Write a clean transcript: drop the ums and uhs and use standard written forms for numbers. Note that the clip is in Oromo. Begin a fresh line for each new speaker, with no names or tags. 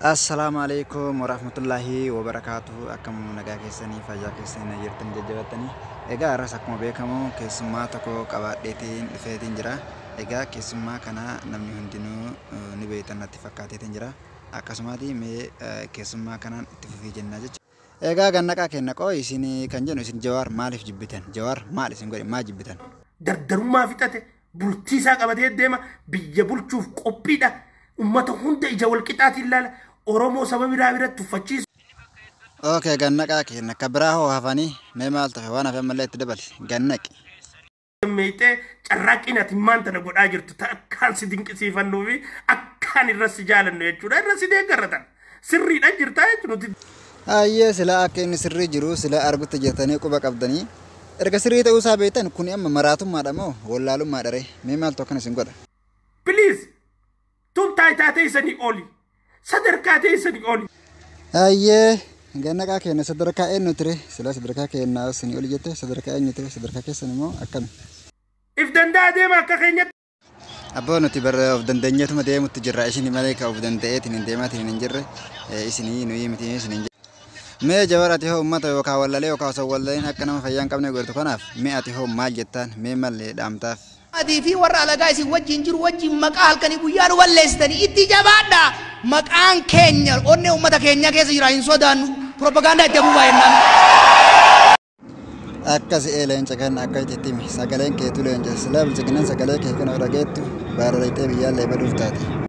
Assalamualaikum warahmatullahi wabarakatuh. Akkam nagaa keessanii fayyaa keessanii jirtan jajjabattanii. Egaa arras akkuma beekamu keessummaa tokko qabaadheetiin dhufeetiin jira. Egaa keessummaa kana namni hundinuu ni beektan natti fakkaateetiin jira. Akkasumaati mee keessummaa kanaan itti fufii jennaa jechuudha. Egaa gannaqaa kenna qoo isin kan jennu isin Jawaar maaliif jibbitan? Jawaar maal isin godhe maal jibbitan?
Dardarummaa fixate bultiisaa qabatee deema biyya bulchuuf qophiidha. Ummata hunda ija wal qixaatiin ilaala. Oromoo saba biraa biratti uffachiisu.
Okay, gannaqaa kenna kabraa hoo hafanii mee maal ta'e waan hafe mallee itti dabali gannaqi.
Meeyxee carraaqiin ati maanta na godhaa jirtu akkaan si dinqisiifannuu fi akkaan irra si jaalannu jechuudha. Irra si deeggarratan sirriidhaan jirtaa jechuudha.
Ayyee sila akka inni sirrii jiru sila argutti jirtanii quba qabdanii erga sirrii ta'uu isaa beektan kun amma maraatummaadha moo wallaalummaadha ree mee maal tokko isin godha.
Please tun taayitaa teessanii oli. Sadarkaa teessanii oli.
Ayyee gannaqaa kenna sadarkaa eenyu ture sila sadarkaa kennaa isin oli jette sadarkaa eenyu ture sadarkaa keessan immoo akkami.
If danda'a deema akka keenyatti.
Abbaa nuti bara of dandeenyeetuma deemutti jirra isin malee ka of danda'eetiin hin deemaatiin hin jirre isinii nuyi miti isin hin jirre. Mee Jawaar ati hoo ummata yookaan wallalee yookaan osoo wallaleen akka nama fayyaa hin qabne godhatu kanaaf mee ati hoo maal jettaan mee mallee dhaamtaaf.
Ati fi warra alagaa isin wajjin jiru wajjin maqaa halkanii guyyaan walleessitanii itti jabaadha. Maqaan keenya onne ummata keenya keessa jira hin sodaannu propaganda itti bu'aa jennaan.
Akkas leenca kan akka itti sagaleen keetu leenca sila bilchiginan sagalee kee kana dhageettu baarraayitee biyyaallee baduuf taate.